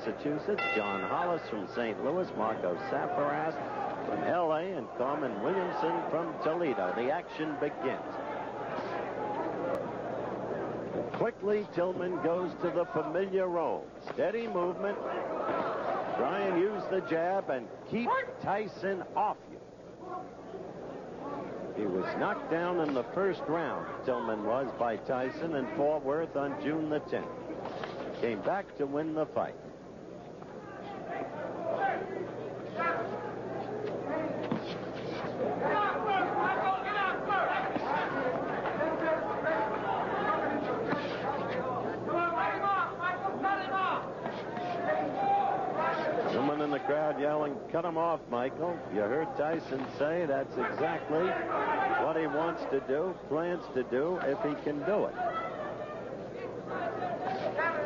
Massachusetts, John Hollis from St. Louis, Marco Safaras from L.A., and Carmen Williamson from Toledo. The action begins. Quickly, Tillman goes to the familiar role. Steady movement. Try and use the jab and keep Tyson off you. He was knocked down in the first round, Tillman was, by Tyson in Fort Worth on June the 10th. Came back to win the fight. Someone in the crowd yelling, "Cut him off, Michael." You heard Tyson say that's exactly what he wants to do, plans to do, if he can do it.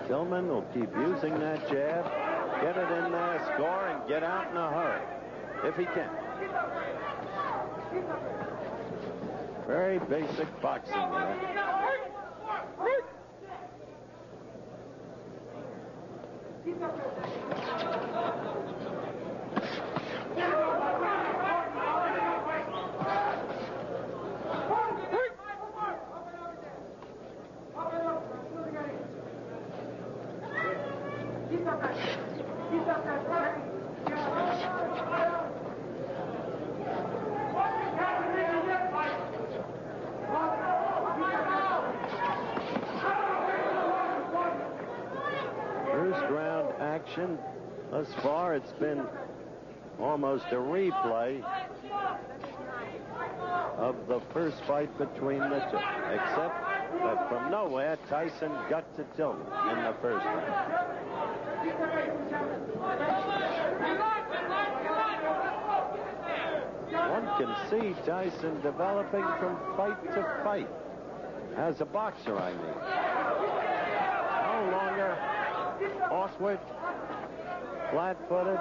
Tillman will keep using that jab, get it in there, score, and get out in a hurry, if he can. Very basic boxing there. First round action. Thus far, it's been almost a replay of the first fight between the two, except that from nowhere, Tyson got to Tillman in the first round. One can see Tyson developing from fight to fight. As a boxer, I mean. No longer awkward, flat-footed.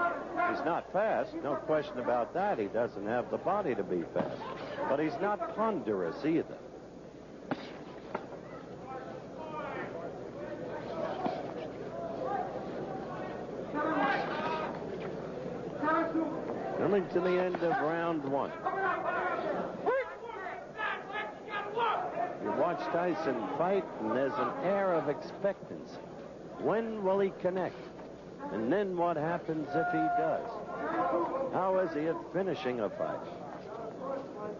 He's not fast, no question about that. He doesn't have the body to be fast. But he's not ponderous either. Coming to the end of round one. You watch Tyson fight, and there's an air of expectancy. When will he connect? And then what happens if he does? How is he at finishing a fight?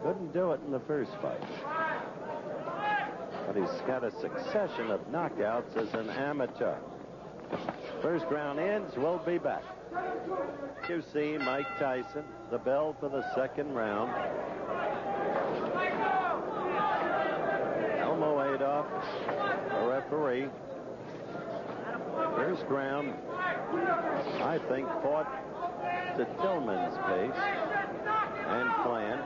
Couldn't do it in the first fight. But he's got a succession of knockouts as an amateur. First round ends. We'll be back. You see Mike Tyson, the bell for the second round. Elmo Adolph, the referee. First round, I think, fought to Tillman's pace and plan.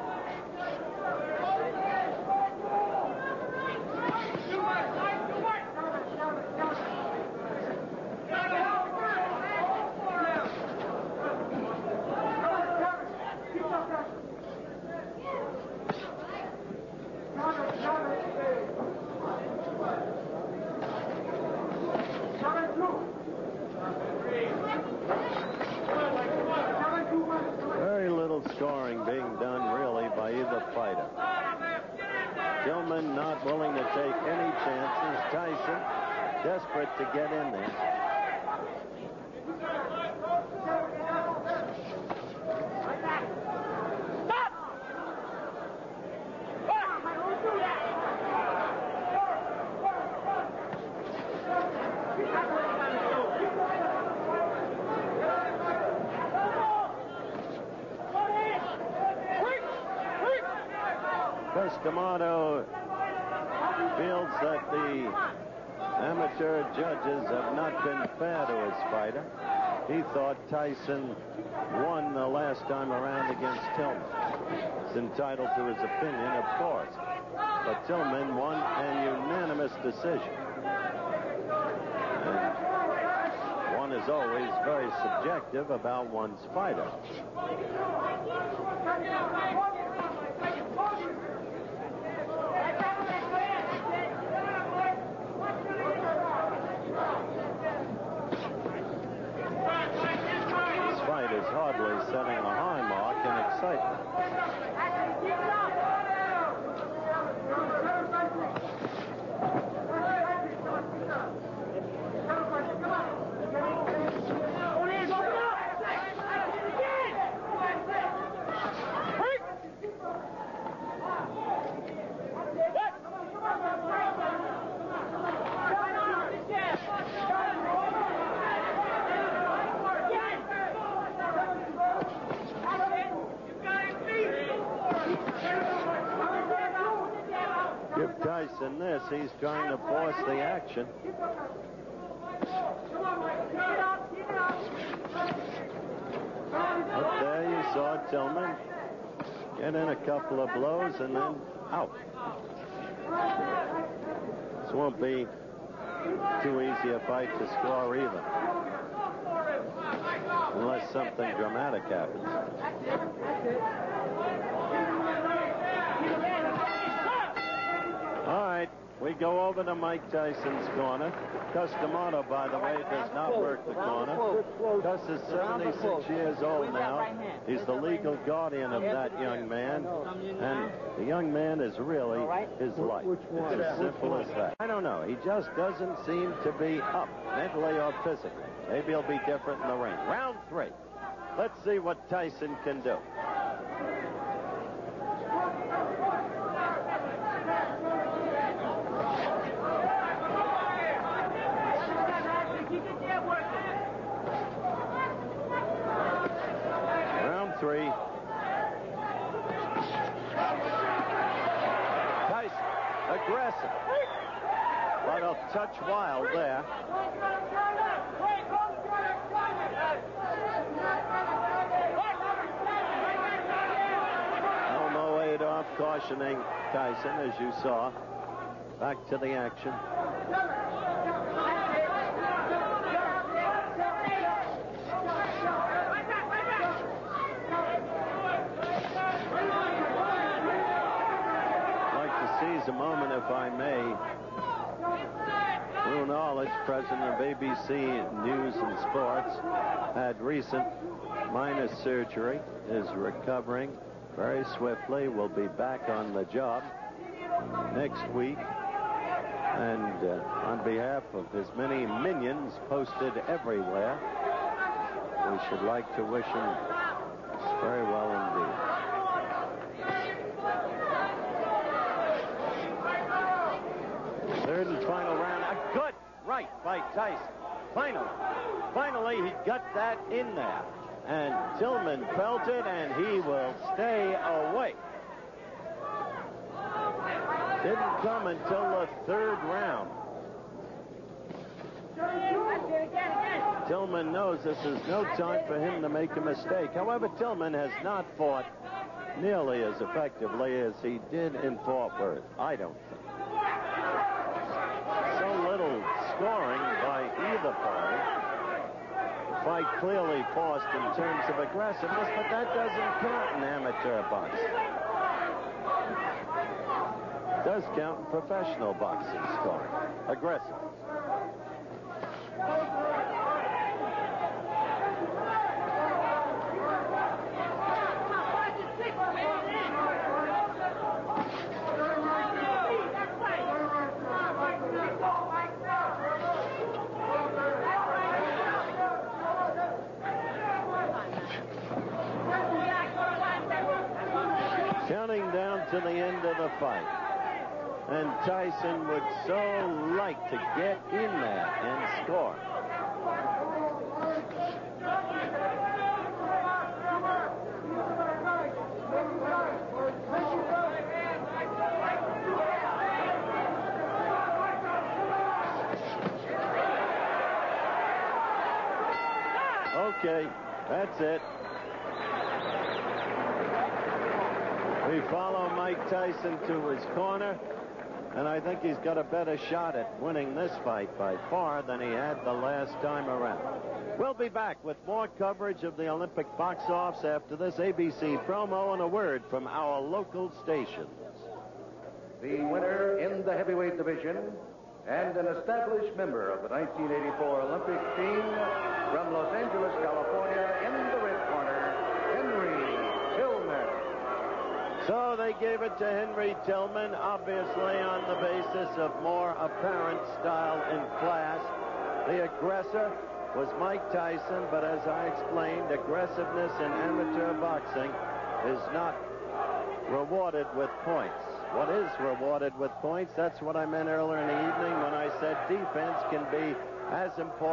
Very little scoring being done, really, by either fighter. Tillman not willing to take any chances. Tyson desperate to get in there. D'Amato feels that the amateur judges have not been fair to his fighter. He thought Tyson won the last time around against Tillman. He's entitled to his opinion, of course. But Tillman won an unanimous decision. And one is always very subjective about one's fighter. solidly setting a high mark in excitement. Give Tyson this. He's trying to force the action. Up there you saw Tillman get in a couple of blows and then out. This won't be too easy a fight to score either, unless something dramatic happens. All right, we go over to Mike Tyson's corner. Gus D'Amato, by the way, does not work the corner. Gus is 76 years old now. He's the legal guardian of that young man, and the young man is really his life. It's as simple as that. I don't know. He just doesn't seem to be up, mentally or physically. Maybe he'll be different in the ring. Round 3. Let's see what Tyson can do. Round 3. Tyson, aggressive, but a touch wild there. Elmo Adolph cautioning Tyson, as you saw. Back to the action. Seize a moment, if I may. Lou Knowledge, president of ABC News and Sports, had recent minor surgery, is recovering very swiftly, will be back on the job next week. And on behalf of his many minions posted everywhere, we should like to wish him very well indeed. Third and final round. A good right by Tyson. Finally, he got that in there. And Tillman felt it, and he will stay away. Didn't come until the 3rd round. Tillman knows this is no time for him to make a mistake. However, Tillman has not fought nearly as effectively as he did in Fort Worth, I don't think. So little scoring by either party. The fight clearly forced in terms of aggressiveness, but that doesn't count in amateur boxing. It does count in professional boxing scoring. Aggressive. Counting down to the end of the fight. And Tyson would so like to get in there and score. Okay, that's it. We follow Mike Tyson to his corner, and I think he's got a better shot at winning this fight by far than he had the last time around. We'll be back with more coverage of the Olympic box offs after this ABC promo and a word from our local stations. The winner in the heavyweight division and an established member of the 1984 Olympic team from Los Angeles, California, in the red corner, So they gave it to Henry Tillman, obviously on the basis of more apparent style and class. The aggressor was Mike Tyson, but as I explained, aggressiveness in amateur boxing is not rewarded with points. What is rewarded with points? That's what I meant earlier in the evening when I said defense can be as important